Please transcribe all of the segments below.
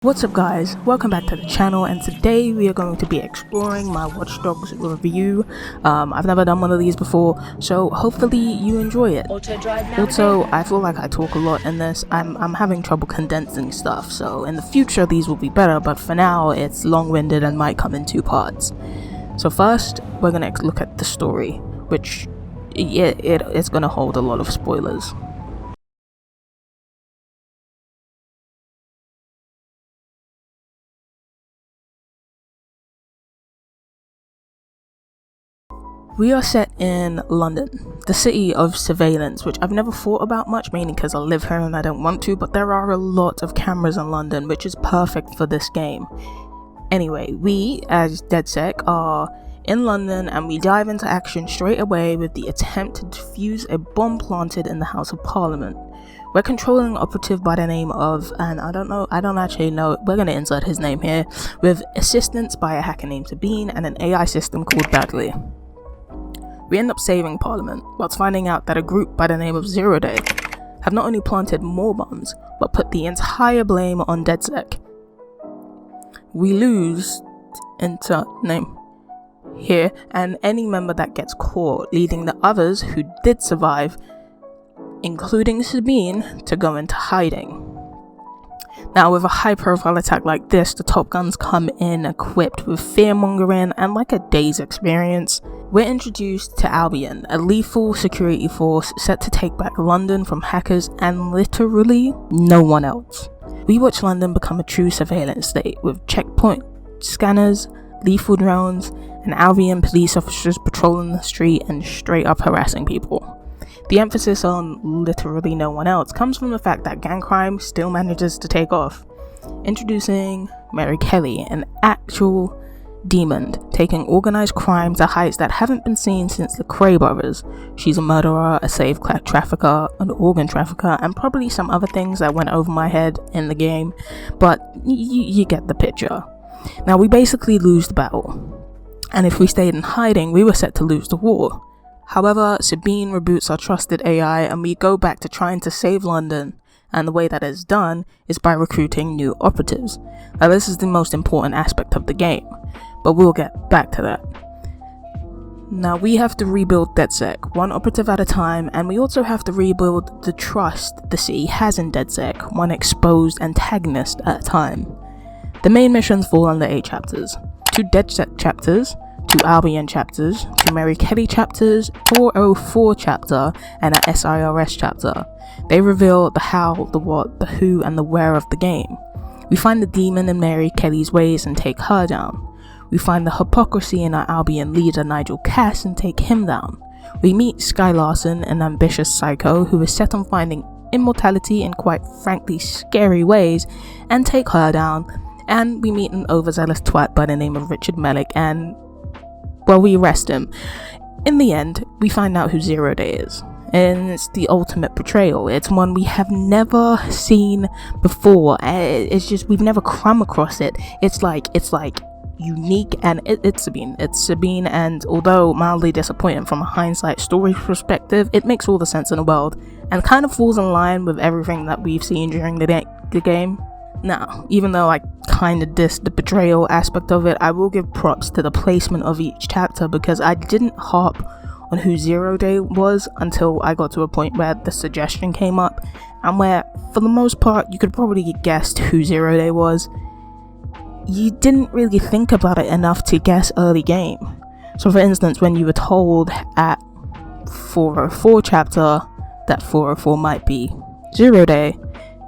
What's up guys, welcome back to the channel, and today we are going to be exploring my Watch Dogs review. I've never done one of these before, so hopefully you enjoy it. Also, I feel like I talk a lot in this. I'm having trouble condensing stuff, so in the future these will be better, but for now it's long-winded and might come in two parts. So first, we're going to look at the story, which it's going to hold a lot of spoilers. We are set in London, the city of surveillance, which I've never thought about much, mainly because I live here and I don't want to, but there are a lot of cameras in London, which is perfect for this game. Anyway, we, as DedSec, are in London and we dive into action straight away with the attempt to defuse a bomb planted in the House of Parliament. We're controlling an operative by the name of, and I don't actually know, we're going to insert his name here, with assistance by a hacker named Sabine and an AI system called Bagley. We end up saving Parliament, whilst finding out that a group by the name of Zero Day have not only planted more bombs, but put the entire blame on DedSec. We lose into name here, and any member that gets caught, leading the others who did survive, including Sabine, to go into hiding. Now, with a high-profile attack like this, the Top Guns come in equipped with fear-mongering and like a day's experience. We're introduced to Albion, a lethal security force set to take back London from hackers and literally no one else. We watch London become a true surveillance state, with checkpoint scanners, lethal drones, and Albion police officers patrolling the street and straight up harassing people. The emphasis on literally no one else comes from the fact that gang crime still manages to take off. Introducing Mary Kelly, an actual demon, taking organized crime to heights that haven't been seen since the Cray brothers. She's a murderer, a slave trafficker, an organ trafficker, and probably some other things that went over my head in the game, but you get the picture. Now, we basically lose the battle, and if we stayed in hiding, we were set to lose the war. However, Sabine reboots our trusted AI and we go back to trying to save London, and the way that is done is by recruiting new operatives. Now, this is the most important aspect of the game, but we'll get back to that. Now, we have to rebuild DedSec, one operative at a time, and we also have to rebuild the trust the city has in DedSec, one exposed antagonist at a time. The main missions fall under 8 chapters, 2 DedSec chapters, 2 Albion chapters, 2 Mary Kelly chapters, 404 chapter, and a SIRS chapter. They reveal the how, the what, the who, and the where of the game. We find the demon in Mary Kelly's ways and take her down. We find the hypocrisy in our Albion leader Nigel Cass and take him down. We meet Sky Larson, an ambitious psycho who is set on finding immortality in quite frankly scary ways, and take her down. And we meet an overzealous twat by the name of Richard Mellick and, well, we arrest him. In the end, we find out who Zero Day is, and it's the ultimate betrayal. It's one we have never seen before. It's just, we've never come across it. It's like unique, and it's Sabine, and although mildly disappointing from a hindsight story perspective, it makes all the sense in the world, and kind of falls in line with everything that we've seen during the game. Now, even though I kind of dissed the betrayal aspect of it, I will give props to the placement of each chapter, because I didn't harp on who Zero Day was until I got to a point where the suggestion came up, and where, for the most part, you could probably guess who Zero Day was. You didn't really think about it enough to guess early game. So for instance, when you were told at 404 chapter that 404 might be Zero Day,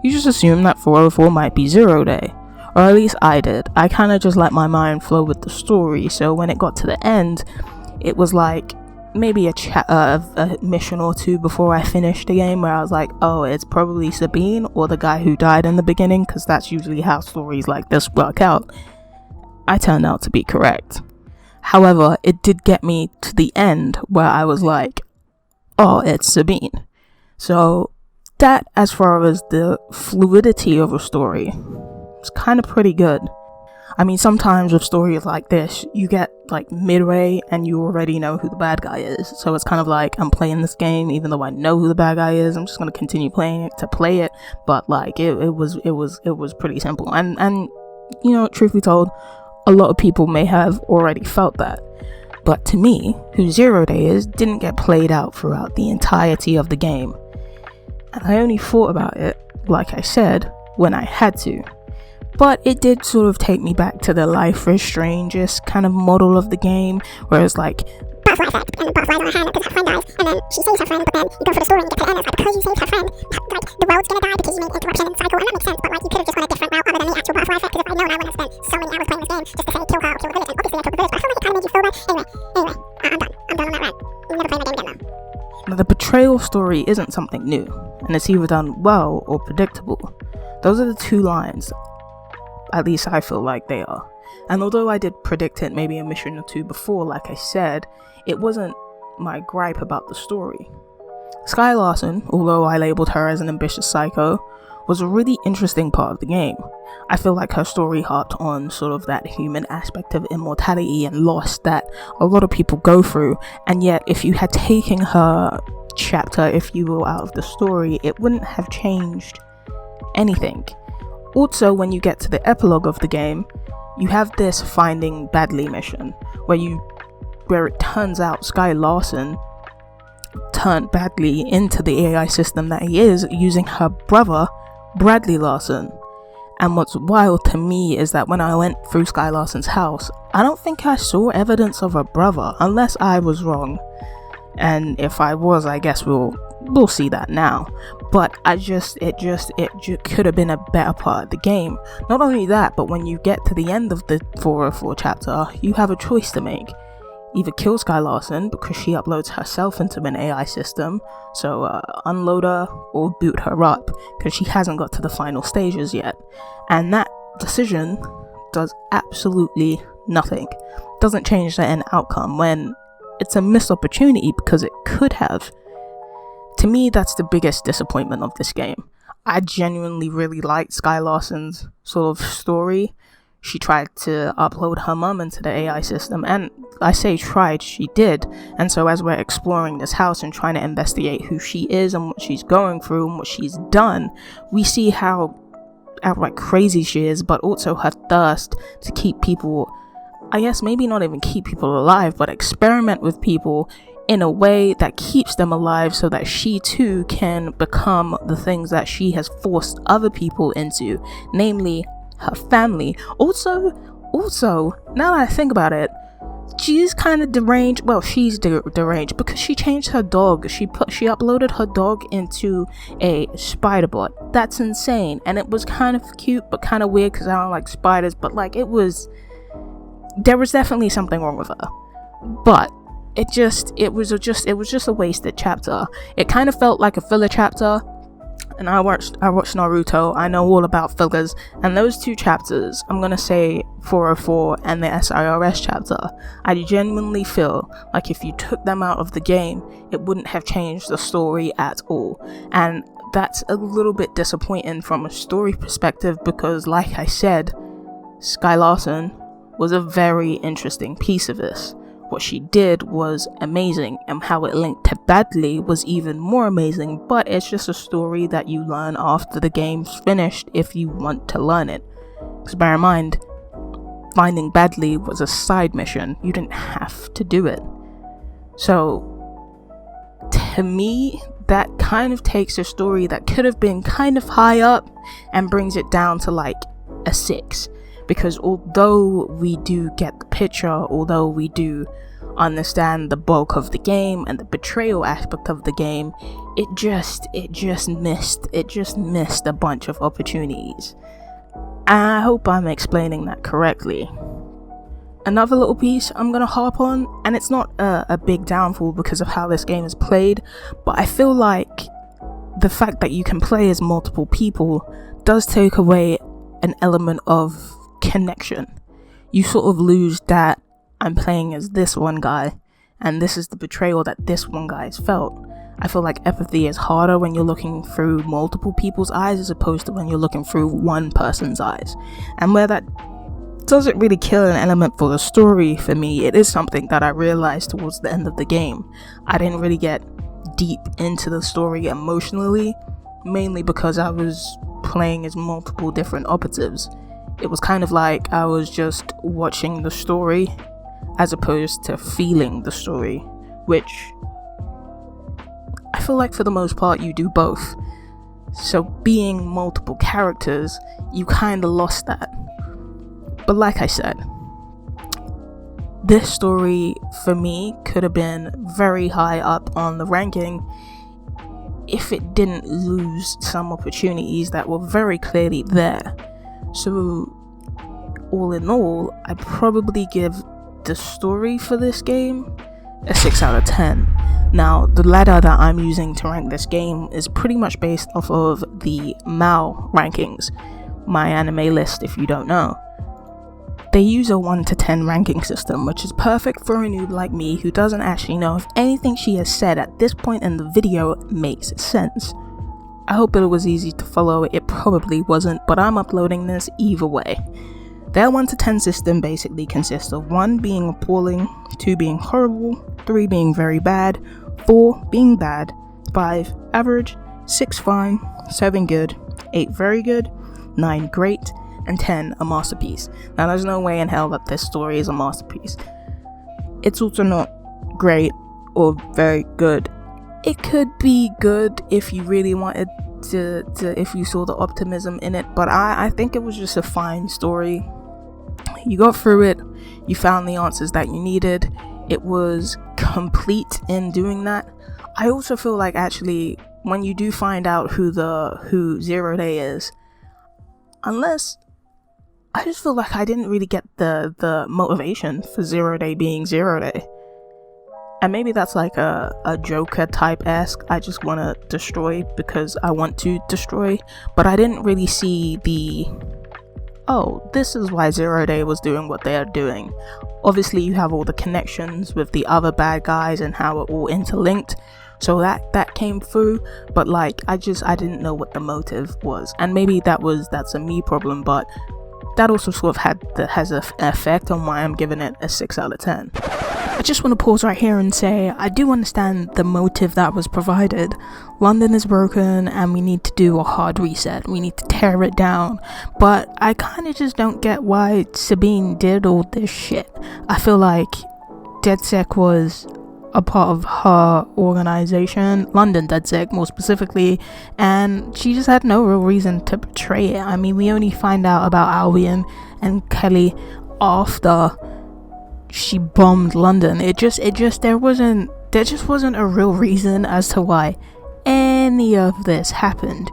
you just assume that 404 might be Zero Day. Or at least I did. I kind of just let my mind flow with the story, so when it got to the end, it was like maybe a mission or two before I finished the game where I was like, oh, it's probably Sabine or the guy who died in the beginning, because that's usually how stories like this work out. I turned out to be correct. However, it did get me to the end where I was like, oh, it's Sabine. So that, as far as the fluidity of a story, it's kind of pretty good. I mean, sometimes with stories like this, you get like midway and you already know who the bad guy is. So it's kind of like, I'm playing this game even though I know who the bad guy is. I'm just gonna continue playing it to play it. But like it was pretty simple. And you know, truth be told, a lot of people may have already felt that. But to me, who Zero Day is, didn't get played out throughout the entirety of the game. And I only thought about it, like I said, when I had to. But it did sort of take me back to the Life is Strange-est kind of model of the game, where it's like, butterfly effect, and the butterfly on her hand because her friend dies, and then she saves her friend, but then you go for the story and you get to the end, and it's like, because you saved her friend, like, the world's gonna die because you made interruption in the cycle, and that makes sense, but like, you could have just gone a different route other than the actual butterfly effect, because if I'd known, I wouldn't have spent so many hours playing this game just to say kill her or kill the village, and obviously I killed the village, but I feel like it kind of made you feel bad. Anyway, I'm done on that rant. I'm never playing the game again though. now the betrayal story isn't something new, and it's either done well or predictable. Those are the two lines, at least I feel like they are. And although I did predict it maybe a mission or two before, like I said, it wasn't my gripe about the story. Skye Larson, although I labelled her as an ambitious psycho, was a really interesting part of the game. I feel like her story harped on sort of that human aspect of immortality and loss that a lot of people go through, and yet if you had taken her chapter, if you will, out of the story, it wouldn't have changed anything. Also, when you get to the epilogue of the game, you have this Finding Badly mission, where it turns out Skye Larson turned Badly into the AI system that he is, using her brother, Bradley Larson. And what's wild to me is that when I went through Skye Larson's house, I don't think I saw evidence of a brother, unless I was wrong. And if I was, I guess we'll see that now. But it could have been a better part of the game. Not only that, but when you get to the end of the 404 chapter, you have a choice to make. Either kill Skye Larson because she uploads herself into an AI system, so unload her or boot her up because she hasn't got to the final stages yet. And that decision does absolutely nothing. Doesn't change the end outcome when it's a missed opportunity because it could have. To me, that's the biggest disappointment of this game. I genuinely really liked Skye Larson's sort of story. She tried to upload her mum into the AI system, and I say tried, she did. And so as we're exploring this house and trying to investigate who she is and what she's going through and what she's done, we see how outright crazy she is, but also her thirst to keep people, I guess maybe not even keep people alive, but experiment with people in a way that keeps them alive so that she too can become the things that she has forced other people into, namely her family. Also, now that I think about it, she's kind of deranged. Well, she's deranged because she changed her dog. She uploaded her dog into a spider bot. That's insane. And it was kind of cute, but kind of weird because I don't like spiders. But like, there was definitely something wrong with her. But it was just a wasted chapter. It kind of felt like a filler chapter. And I watched Naruto. I know all about fillers, and those two chapters, I'm gonna say 404 and the SIRS chapter, I genuinely feel like if you took them out of the game, it wouldn't have changed the story at all. And that's a little bit disappointing from a story perspective because, like I said, Skye Larson was a very interesting piece of this. What she did was amazing, and how it linked to Badly was even more amazing, but it's just a story that you learn after the game's finished if you want to learn it. Because bear in mind, Finding Badly was a side mission. You didn't have to do it. So, to me, that kind of takes a story that could have been kind of high up and brings it down to like a 6. Because although we do get the picture, although we do understand the bulk of the game and the betrayal aspect of the game, it just missed a bunch of opportunities. I hope I'm explaining that correctly. Another little piece I'm gonna harp on, and it's not a big downfall because of how this game is played, but I feel like the fact that you can play as multiple people does take away an element of connection. You sort of lose that I'm playing as this one guy and this is the betrayal that this one guy has felt. I feel like empathy is harder when you're looking through multiple people's eyes as opposed to when you're looking through one person's eyes. And where that doesn't really kill an element for the story for me. It is something that I realized towards the end of the game. I didn't really get deep into the story emotionally, mainly because I was playing as multiple different operatives. It was kind of like I was just watching the story as opposed to feeling the story, which I feel like for the most part you do both. So being multiple characters, you kind of lost that. But like I said, this story for me could have been very high up on the ranking if it didn't lose some opportunities that were very clearly there. So all in all, I'd probably give the story for this game a 6 out of 10. Now, the ladder that I'm using to rank this game is pretty much based off of the MAL rankings, my anime list if you don't know. They use a 1 to 10 ranking system, which is perfect for a noob like me who doesn't actually know if anything she has said at this point in the video makes sense. I hope it was easy to follow. It probably wasn't, but I'm uploading this either way. Their 1 to 10 system basically consists of 1 being appalling, 2 being horrible, 3 being very bad, 4 being bad, 5 average, 6 fine, 7 good, 8 very good, 9 great, and 10 a masterpiece. Now there's no way in hell that this story is a masterpiece. It's also not great or very good. It could be good if you really wanted to if you saw the optimism in it, but I think it was just a fine story. You got through it, you found the answers that you needed, it was complete in doing that. I also feel like actually when you do find out who Zero Day is, unless I just feel like I didn't really get the motivation for Zero Day being Zero Day. And maybe that's like a Joker type-esque, I just want to destroy because I want to destroy, but I didn't really see the, oh, this is why Zero Day was doing what they are doing. Obviously you have all the connections with the other bad guys and how it all interlinked, so that came through, but like I didn't know what the motive was. And maybe that's a me problem, but that also sort of has an effect on why I'm giving it a 6 out of 10. I just want to pause right here and say I do understand the motive that was provided. London is broken and we need to do a hard reset. We need to tear it down. But I kind of just don't get why Sabine did all this shit. I feel like DedSec was a part of her organization, London DedSec more specifically, and she just had no real reason to betray it. I mean, we only find out about Albion and Kelly after she bombed London. There just wasn't a real reason as to why any of this happened.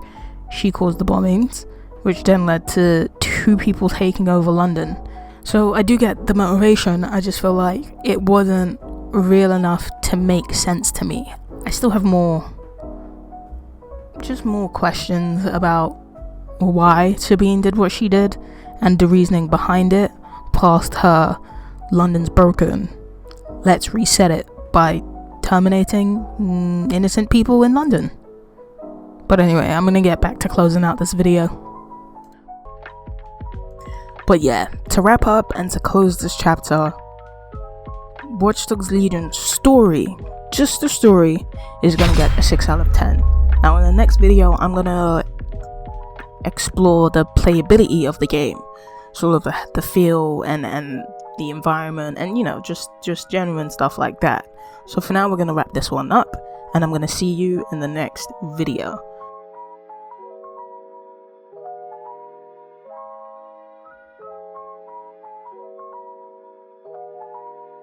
She caused the bombings, which then led to 2 people taking over London. So I do get the motivation, I just feel like it wasn't real enough to make sense to me. I still have more questions about why Sabine did what she did and the reasoning behind it, past her London's broken, let's reset it by terminating innocent people in London. But anyway, I'm gonna get back to closing out this video. But yeah, to wrap up and to close this chapter, Watch Dogs Legion's story, just the story, is gonna get a 6 out of 10. Now in the next video, I'm gonna explore the playability of the game, sort of the feel and the environment, and you know, just genuine stuff like that. So for now, we're gonna wrap this one up, and I'm gonna see you in the next video.